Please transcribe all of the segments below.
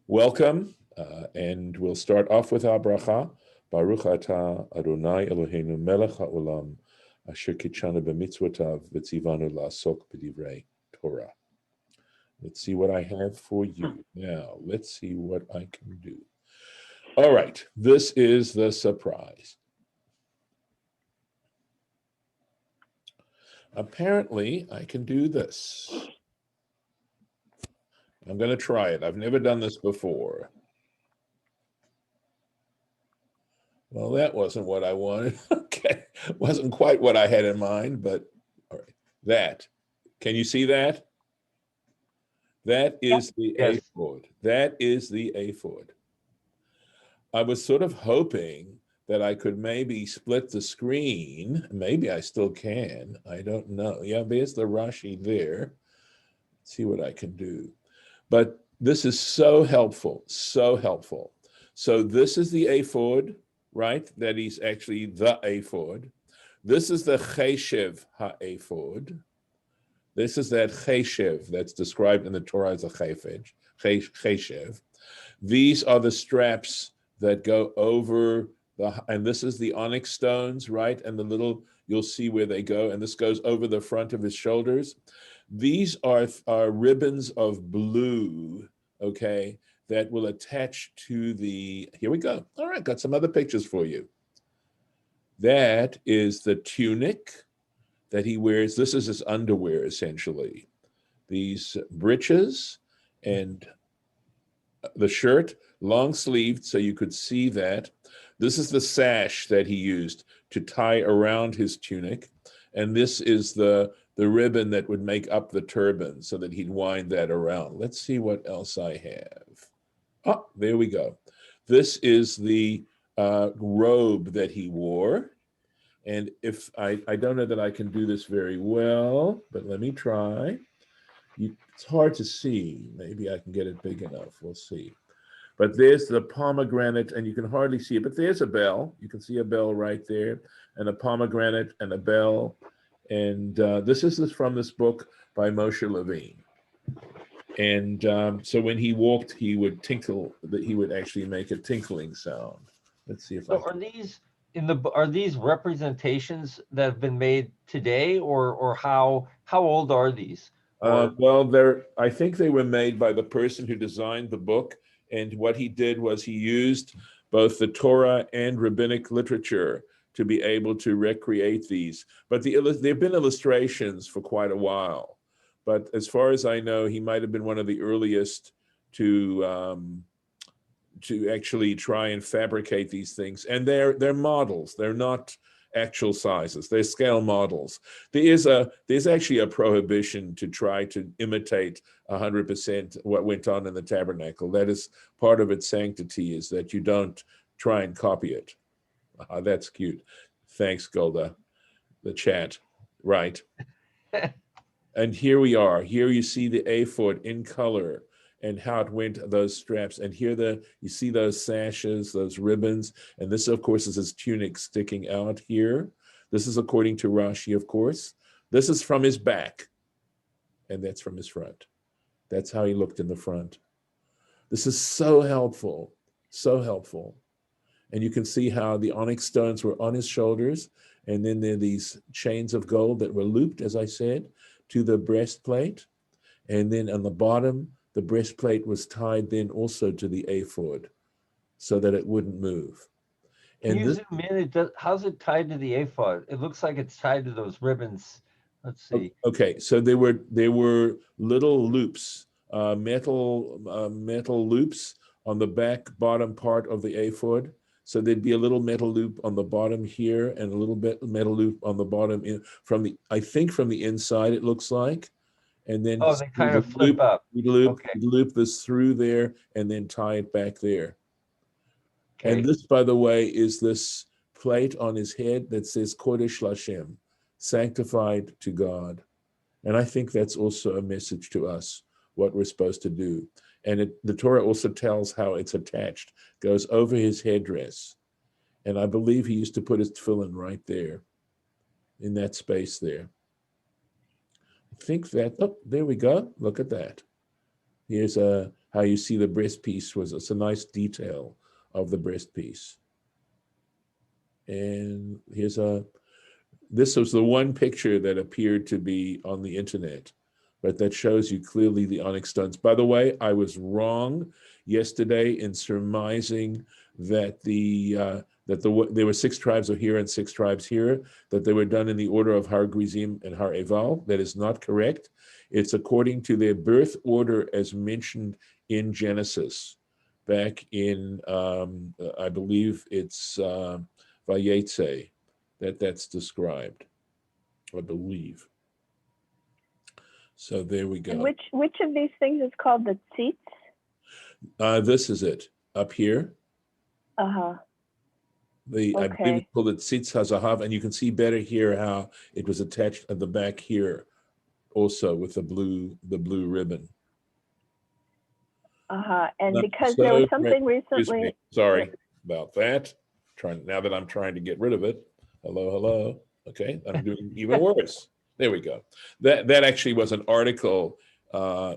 Welcome, and we'll start off with our bracha. Baruch atah Adonai Eloheinu melech haolam asher kitshanu b'mitzvotav v'tzivanu la'asok b'divrei Torah. Let's see what I have for you. Now, let's see what I can do. All right, this is the surprise. Apparently, I can do this. I'm going to try it. I've never done this before. Well, that wasn't what I wanted. Okay, wasn't quite what I had in mind, but all right. That. Can you see that? That is the ephod. That is the ephod. I was sort of hoping that I could maybe split the screen. Maybe I still can. I don't know. Yeah, there's the Rashi there. Let's see what I can do. But this is so helpful, so helpful. So this is the ephod, right? That is actually the ephod. This is the cheshev ha-ephod. This is that cheshev that's described in the Torah as a cheshev. These are the straps that go over and this is the onyx stones, right? And the little, you'll see where they go, and this goes over the front of his shoulders. These are ribbons of blue, okay, that will attach to the, here we go. All right, got some other pictures for you. That is the tunic that he wears. This is his underwear, essentially. These breeches and the shirt, long sleeved, so you could see that. This is the sash that he used to tie around his tunic. And this is the ribbon that would make up the turban so that he'd wind that around. Let's see what else I have. Oh, there we go. This is the robe that he wore. And if I don't know that I can do this very well, but let me try. It's hard to see. Maybe I can get it big enough. We'll see. But there's the pomegranate, and you can hardly see it, but there's a bell. You can see a bell right there, and a pomegranate and a bell. And this is from this book by Moshe Levine. And so when he walked, he would tinkle, that he would actually make a tinkling sound. Let's see if I can. Are these representations that have been made today, or how old are these? Well, I think they were made by the person who designed the book. And what he did was he used both the Torah and rabbinic literature to be able to recreate these. But there have been illustrations for quite a while. But as far as I know, he might have been one of the earliest to actually try and fabricate these things. And they're models. They're not actual sizes. They're scale models. There's actually a prohibition to try to imitate 100% what went on in the tabernacle. That is part of its sanctity, is that you don't try and copy it. That's cute. Thanks, Golda. The chat, right? And here we are. Here you see the ephod in color and how it went, those straps. And here you see those sashes, those ribbons. And this, of course, is his tunic sticking out here. This is according to Rashi, of course. This is from his back. And that's from his front. That's how he looked in the front. This is so helpful, so helpful. And you can see how the onyx stones were on his shoulders. And then there are these chains of gold that were looped, as I said, to the breastplate. And then on the bottom, the breastplate was tied then also to the ephod so that it wouldn't move. Can you zoom in? How's it tied to the ephod? It looks like it's tied to those ribbons. Let's see. Okay, so there were little loops, metal loops on the back bottom part of the ephod. So there'd be a little metal loop on the bottom here and a little bit metal loop on the bottom from the inside, it looks like. And then they kind of flip up. Loop this through there and then tie it back there. Okay. And this, by the way, is this plate on his head that says Kodesh Lashem, sanctified to God. And I think that's also a message to us, what we're supposed to do. And the Torah also tells how it's attached, goes over his headdress. And I believe he used to put his tefillin right there, in that space there. I think that, there we go. Look at that. Here's how how you see the breastpiece it's a nice detail of the breastpiece. And this was the one picture that appeared to be on the internet, but that shows you clearly the onyx stones. By the way, I was wrong yesterday in surmising that there were 6 tribes of here and 6 tribes here, that they were done in the order of Har Grizim and Har Eval. That is not correct. It's according to their birth order as mentioned in Genesis, back in, I believe it's Vayetze, that's described, I believe. So there we go. And which of these things is called the tzitz? This is it up here. Uh-huh. I believe it's called the tzitz hazahav, and you can see better here how it was attached at the back here, also with the blue ribbon. Uh-huh. And because there was something recently. Sorry about that. Now that I'm trying to get rid of it. Hello. Okay, I'm doing even worse. There we go. That actually was an article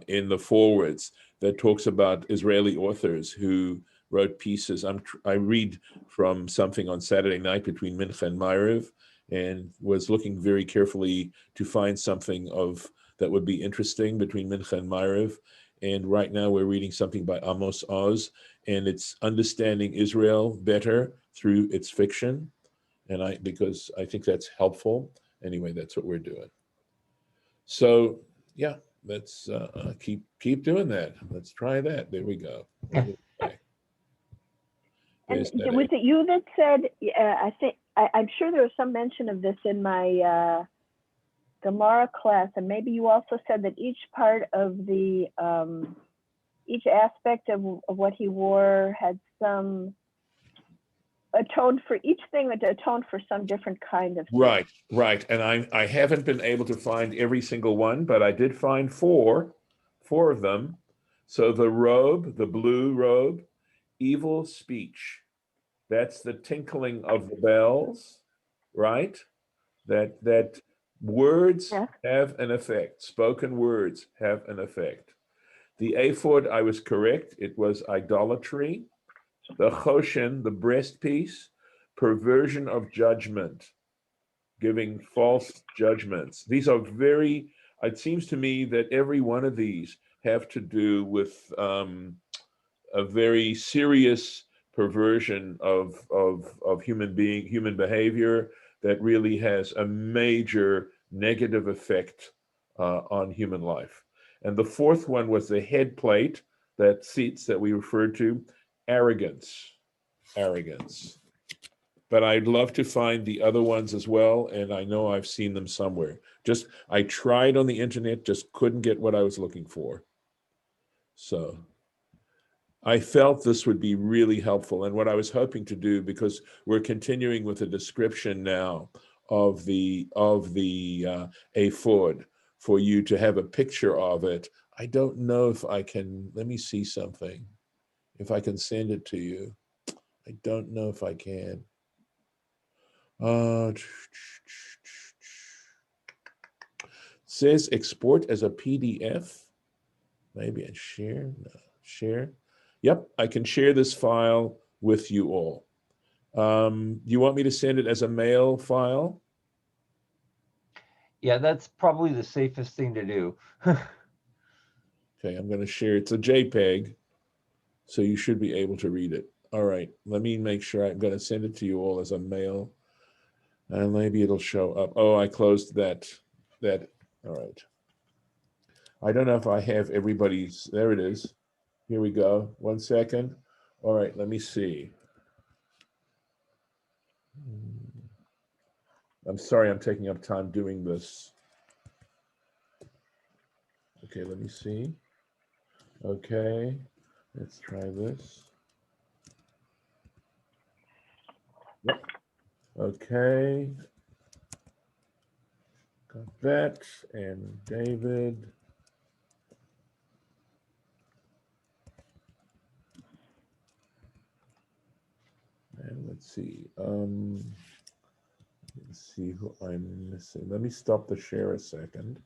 in the forwards that talks about Israeli authors who wrote pieces. I read from something on Saturday night between Mincha and Ma'ariv, and was looking very carefully to find something that would be interesting between Mincha and Ma'ariv. And right now we're reading something by Amos Oz, and it's understanding Israel better through its fiction. And because I think that's helpful. Anyway, that's what we're doing. So yeah, let's keep doing that. Let's try that. There we go. And was it you that said? I'm sure there was some mention of this in my Gemara class, and maybe you also said that each part of the each aspect of what he wore had some atoned for each thing, that atoned for some different kind of sin. Right. And I haven't been able to find every single one, but I did find four of them. So the robe, the blue robe, evil speech. That's the tinkling of the bells, right? That words have an effect. Spoken words have an effect. The ephod, I was correct. It was idolatry. The choshen, the breastpiece, perversion of judgment, giving false judgments. These are it seems to me that every one of these have to do with a very serious perversion of human behavior that really has a major negative effect on human life. And the fourth one was the head plate, that seats that we referred to, arrogance. But I'd love to find the other ones as well, and I know I've seen them somewhere. I tried on the internet, just couldn't get what I was looking for. So I felt this would be really helpful. And what I was hoping to do, because we're continuing with a description now of the ephod, for you to have a picture of it. I don't know if I can, let me see something. If I can send it to you. I don't know if I can. Says export as a PDF. Maybe I share. No, share. Yep, I can share this file with you all. You want me to send it as a mail file? Yeah, that's probably the safest thing to do. Okay, I'm going to share. It's a JPEG, so you should be able to read it. All right, let me make sure. I'm going to send it to you all as a mail, and maybe it'll show up. Oh, I closed that. All right. I don't know if I have everybody's. There it is. Here we go. 1 second. All right, let me see. I'm sorry I'm taking up time doing this. Okay, let me see. Okay, let's try this. Yep. Okay. Got that. And David. And let's see. Let's see who I'm missing. Let me stop the share a second.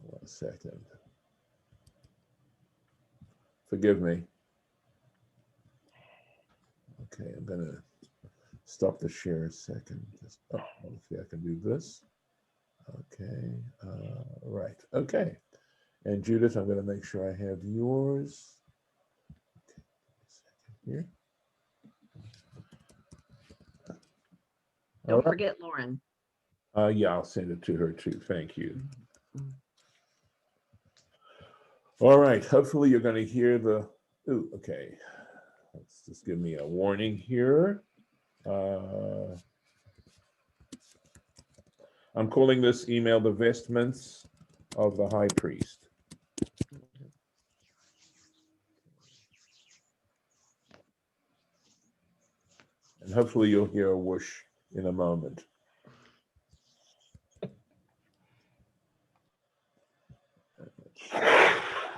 1 second. Forgive me. Okay, I'm going to stop the share a second. Just, hopefully I can do this. Okay, right. Okay. And Judith, I'm going to make sure I have yours. Okay, a second here. Don't forget Lauren. Yeah, I'll send it to her too. Thank you. All right. Hopefully you're going to hear the. Ooh, okay. Let's just give me a warning here. I'm calling this email the vestments of the high priest. And hopefully you'll hear a whoosh in a moment.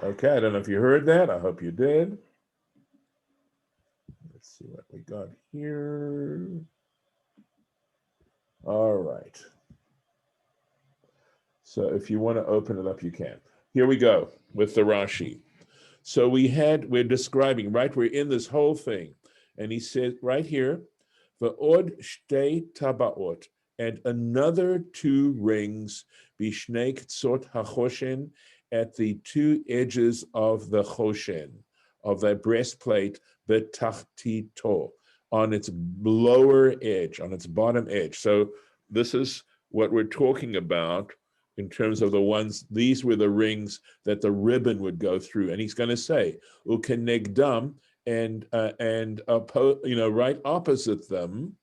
Okay, I don't know if you heard that. I hope you did. Let's see what we got here. All right. So if you want to open it up, you can. Here we go with the Rashi. So we're describing, right? We're in this whole thing. And he said right here, V'od shtei tabaot, and another 2 rings, bishnei ktsot hachoshen, at the 2 edges of the choshen, of the breastplate, betachtito, on its lower edge, on its bottom edge. So this is what we're talking about in terms of the ones, these were the rings that the ribbon would go through. And he's going to say, ukenegdam, and right opposite them,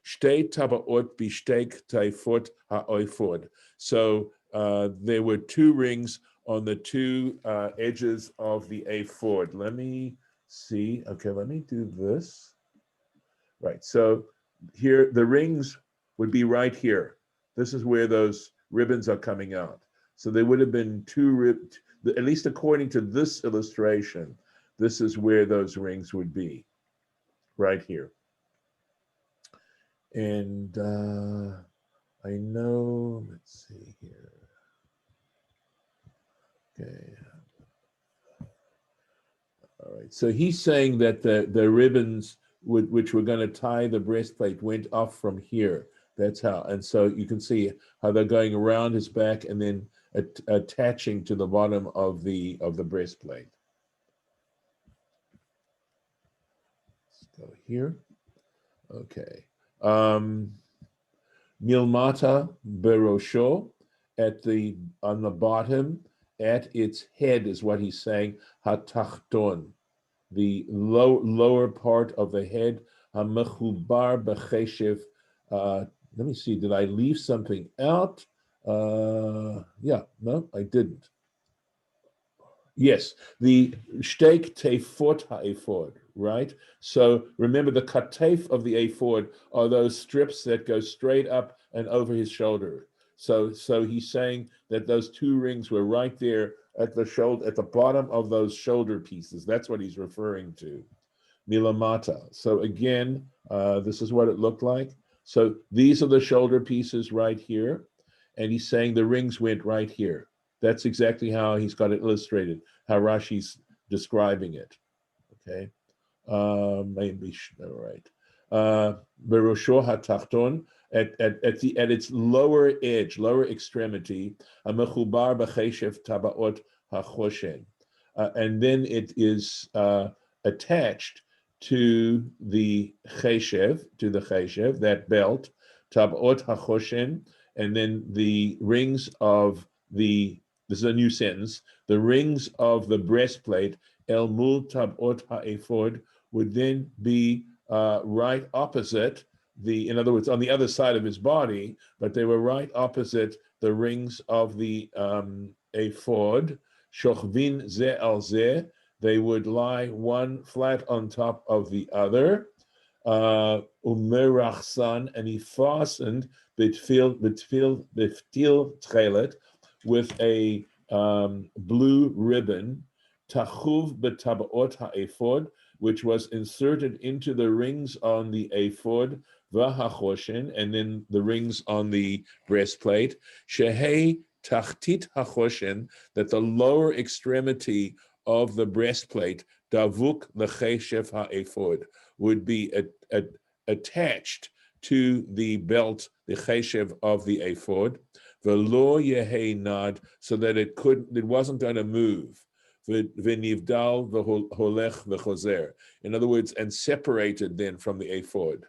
shtei tabaot b'shtei taifot ha'oifod. So there were 2 rings on the 2 edges of the ephod. Let me see. Okay, let me do this. Right. So here, the rings would be right here. This is where those ribbons are coming out. So there would have been 2 at least according to this illustration, this is where those rings would be, right here. And I know, let's see here. Okay. All right. So he's saying that the ribbons which were going to tie the breastplate went off from here. That's how. And so you can see how they're going around his back and then attaching to the bottom of the breastplate. Let's go here. Okay. Milmata berosho, on the bottom, at its head is what he's saying. Hatachton, the lower part of the head. Hamechubar becheshev. Let me see. Did I leave something out? Yeah. No, I didn't. Yes, the shteik teifot ha'ephod, right? So remember, the katef of the ephod are those strips that go straight up and over his shoulder. So he's saying that those 2 rings were right there at the shoulder, at the bottom of those shoulder pieces. That's what he's referring to. Milamata. So again, this is what it looked like. So these are the shoulder pieces right here. And he's saying the rings went right here. That's exactly how he's got it illustrated, how Rashi's describing it. Okay. Maybe, all right. Berosho hatachton, at its lower edge, lower extremity, mechubar b'cheshev tabaot hachoshen, and then it is attached to the cheshev, that belt, tabaot hachoshen, and then the rings of this is a new sentence, the rings of the breastplate, el mul tabot ha'ephod, would then be right opposite in other words, on the other side of his body, but they were right opposite the rings of the ephod, shochvin ze al ze, they would lie one flat on top of the other, umerachsan, and he fastened betfil tchelet, with a blue ribbon, tachuv betabaot ha'ephod, which was inserted into the rings on the ephod, v'hachoshen, and then the rings on the breastplate, shehei tachtit hachoshen, that the lower extremity of the breastplate, davuk l'cheshev ha'ephod, would be attached to the belt, the cheshev of the ephod, v'lo yehei nad, so that it wasn't going to move, v'nivdal v'holech v'chozer. In other words, and separated then from the ephod.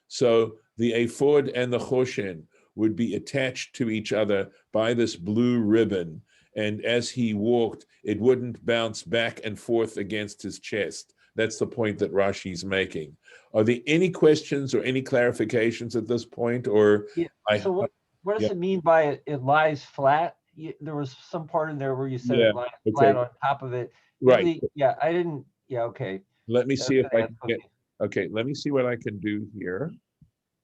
So the ephod and the choshen would be attached to each other by this blue ribbon, and as he walked, it wouldn't bounce back and forth against his chest. That's the point that Rashi's making. Are there any questions or any clarifications at this point? Or Yeah. So what does yeah. it mean by it lies flat? There was some part in there where you said Yeah, it lies okay. flat on top of it. Right. I didn't. Yeah, okay. Let me see if I can Okay. get, okay, let me see what I can do here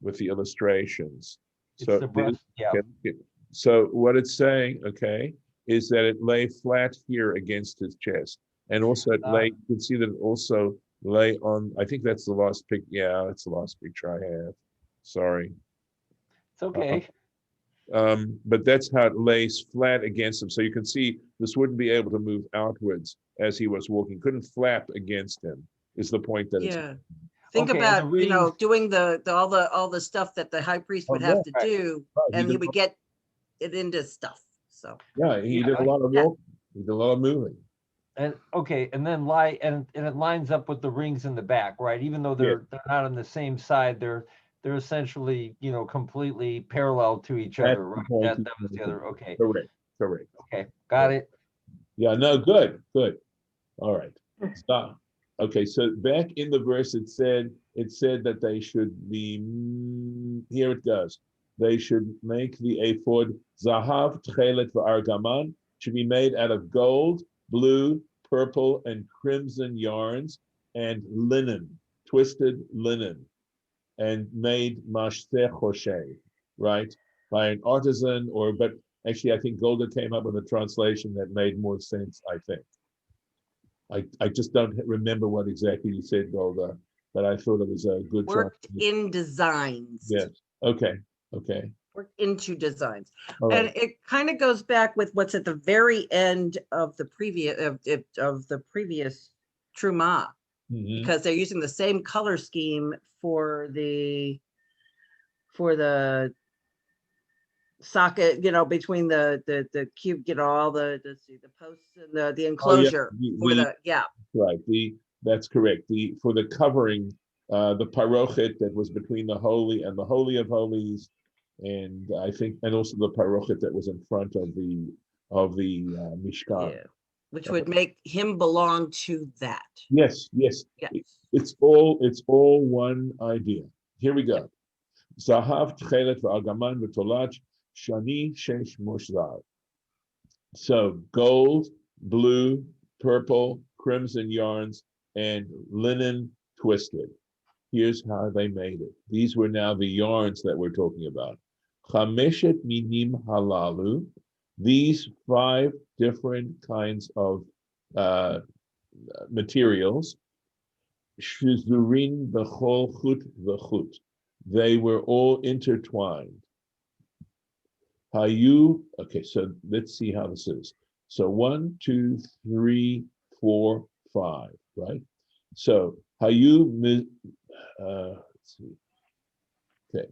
with the illustrations. It's the breast. Yeah. Okay, so what it's saying, okay, is that it lay flat here against his chest. And also it lay, you can see that it also lay on, I think that's the last pic. Yeah, that's the last picture I have. Sorry. It's okay. But that's how it lays flat against him. So you can see this wouldn't be able to move outwards as he was walking. Couldn't flap against him, is the point that it's. Yeah. Think Okay, about, the rings- doing all the stuff that the high priest would have to do, Right, and he would get it into stuff. So Yeah, he did a lot of walking. He did a lot of moving. And okay, and then and it lines up with the rings in the back, right? Even though they're not on the same side, they're essentially, completely parallel to each That's other, the right? point That he's was the making. other. Okay. Correct. Okay. Got it. Yeah, no, good. All right. Stop. Okay, so back in the verse it said that they should be, here it goes. They should make the ephod zahav tchelet v'argaman, should be made out of gold, blue, purple, and crimson yarns, and linen, twisted linen, and made mashteh choshe, right? By an artisan, but actually I think Golda came up with a translation that made more sense, I think. I just don't remember what exactly you said, Golda, but I thought it was a good worked translation. in designs. Yes. Okay. Worked into designs. All And right. it kind of goes back with what's at the very end of the previous Truma, Mhm. because they're using the same color scheme for the socket, between the cube, all the posts and the enclosure for Right. That's correct. For the covering, the parochet that was between the holy and the holy of holies, and I think, and also the parochet that was in front of the Mishkan. which would make him belong to that. Yes. Yes. It's all one idea. Here we go. Zahav tchelet v'agaman v'tolach shani shesh moshzav. So gold, blue, purple, crimson yarns, and linen twisted. Here's how they made it. These were now the yarns that we're talking about. Chameshet minim halalu. These 5 different kinds of materials. Shizurin b'chol chut v'chut. They were all intertwined. Okay, so let's see how this is. So 1, 2, 3, 4, 5, right? So let's see. Okay.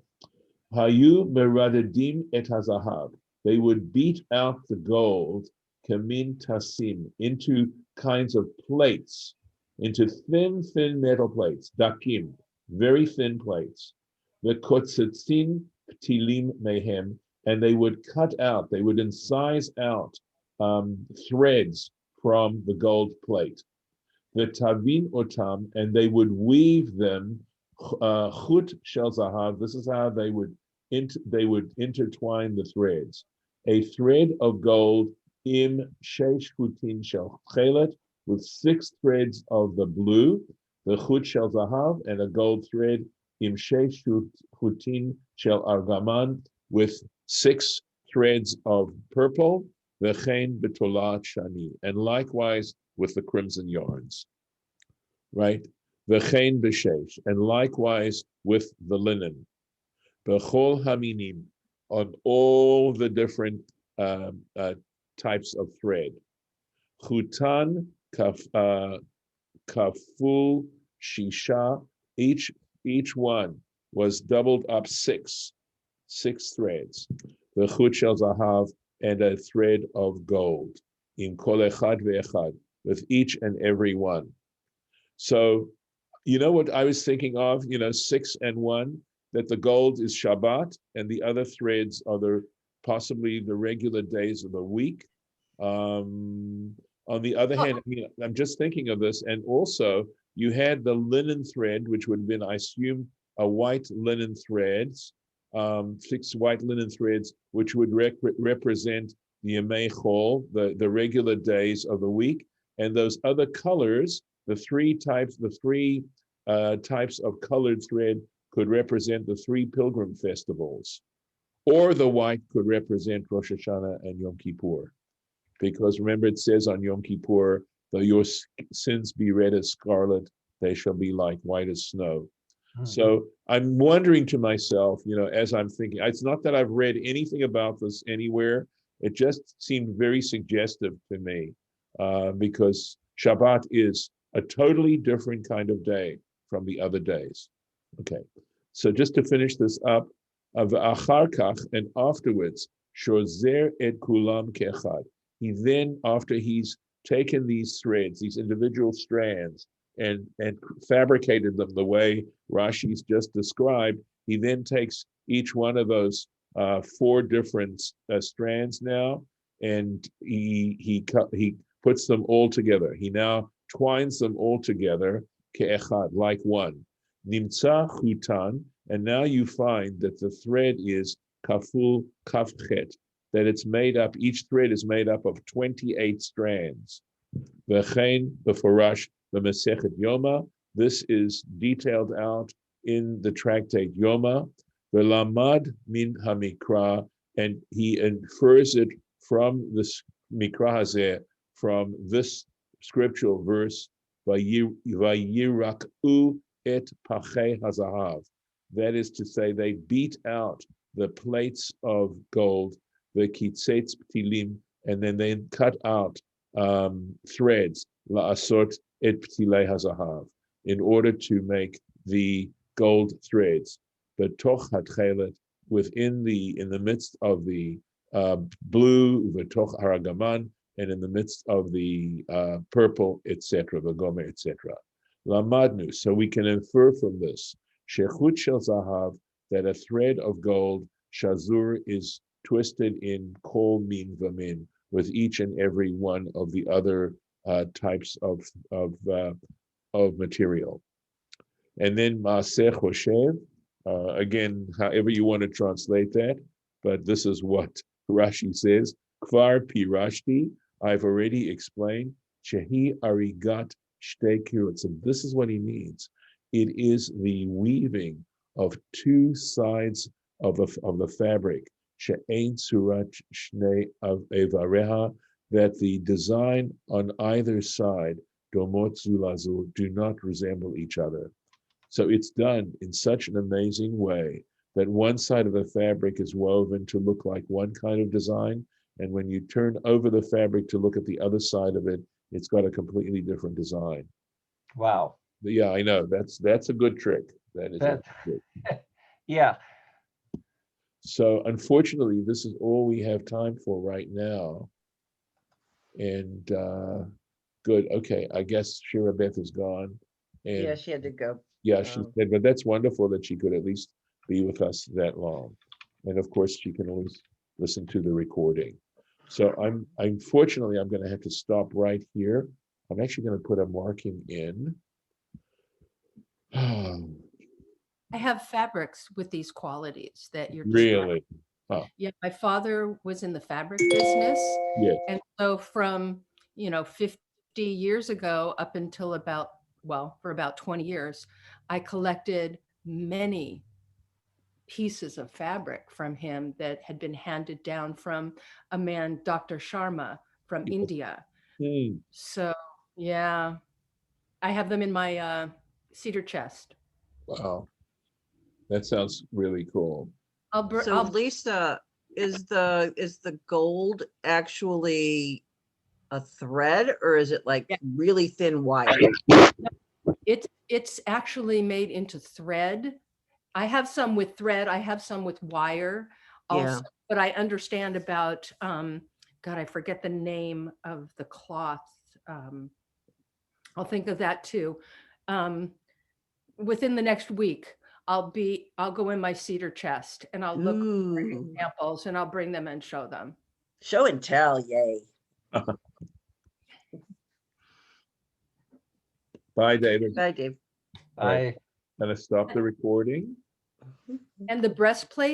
Meradedim et hazahav. They would beat out the gold, kamin tasim, into kinds of plates, into thin metal plates, dakim, very thin plates. The kotzetzin ptilim mehem, and they would they would incise out threads from the gold plate. The tavin otam, and they would weave them chut shel zahav. This is how they would intertwine the threads. A thread of gold im sheish chutin shel chelet, with 6 threads of the blue, the chut shel zahav, and a gold thread im sheish chutin shel argaman, with 6 threads of purple, v'chein b'tolat shani, and likewise with the crimson yarns, right? V'chein b'sheish, and likewise with the linen. B'chol haminim, on all the different types of thread. Chutan kaful shisha. Each one was doubled up six threads. The chut shel zahav, and a thread of gold. In kol echad ve'echad, with each and every one. So, you know what I was thinking of? 6 and 1, that the gold is Shabbat, and the other threads are possibly the regular days of the week. On the other hand, I'm just thinking of this, and also you had the linen thread, which would have been, I assume, a white linen threads, 6 white linen threads, which would represent the Yemei Chol, the regular days of the week, and those other colors, the three types of colored thread could represent the 3 pilgrim festivals, or the white could represent Rosh Hashanah and Yom Kippur. Because remember, it says on Yom Kippur, though your sins be red as scarlet, they shall be like white as snow. So I'm wondering to myself, as I'm thinking, it's not that I've read anything about this anywhere. It just seemed very suggestive to me, because Shabbat is a totally different kind of day from the other days. Okay, so just to finish this up, achar kach, and afterwards, shozer et kulam kechad. He then, after he's taken these threads, these individual strands, and fabricated them the way Rashi's just described, he then takes each one of those 4 different strands now, and he puts them all together. He now twines them all together, ke'echad, like one. Nimtza chutan, and now you find that the thread is kaful kafchet, that it's made up, each thread is made up of 28 strands. V'chein b'forash b'mesechet Yoma, this is detailed out in the tractate Yoma. V'lamad min hamikra, and he infers it from this mikra hazeh, from this scriptural verse, Vayirak'u et pachei hazahav. That is to say, they beat out the plates of gold, the kitzetz ptilim, and then they cut out threads, la'asot et ptilei hazahav, in order to make the gold threads. But toch hatchelet, in the midst of the blue, v'toch haragaman, and in the midst of the purple, etc., the gomer, etc. Lamadnu, so we can infer from this, shechut shel zahav, that a thread of gold, shazur, is twisted in kol min v'min, with each and every one of the other types of material. And then Maaseh Choshev, again, however you want to translate that, but this is what Rashi says, Kvar pirashti, I've already explained, Shehi arigat shtei kirot. So this is what he means. It is the weaving of 2 sides of the fabric, she'ein surat shnei evareha, that the design on either side, domot zulazu, do not resemble each other. So it's done in such an amazing way that one side of the fabric is woven to look like one kind of design, and when you turn over the fabric to look at the other side of it, it's got a completely different design. Wow. But yeah, I know, that's a good trick. That is a good trick. Yeah. So unfortunately, this is all we have time for right now. And good, okay, I guess Shira Beth is gone. And Yeah, she had to go. yeah, she said, but that's wonderful that she could at least be with us that long. And of course, she can always listen to the recording. So unfortunately, I'm going to have to stop right here. I'm actually going to put a marking in. I have fabrics with these qualities that you're describing. Really? Huh. Yeah, my father was in the fabric business. Yes. And so from, 50 years ago up until for about 20 years, I collected many pieces of fabric from him that had been handed down from a man, Dr. Sharma from India. So, yeah, I have them in my cedar chest. Wow. That sounds really cool. So Lisa, is the gold actually a thread, or is it like Yeah. really thin wire? It's actually made into thread. I have some with thread. I have some with wire also, but I understand about, God, I forget the name of the cloth. I'll think of that too. Within the next week, I'll go in my cedar chest and I'll look for Ooh, examples and I'll bring them and show them. show and tell, yay. Bye, David. Bye, Dave. All right. Gonna stop the recording. And the breastplate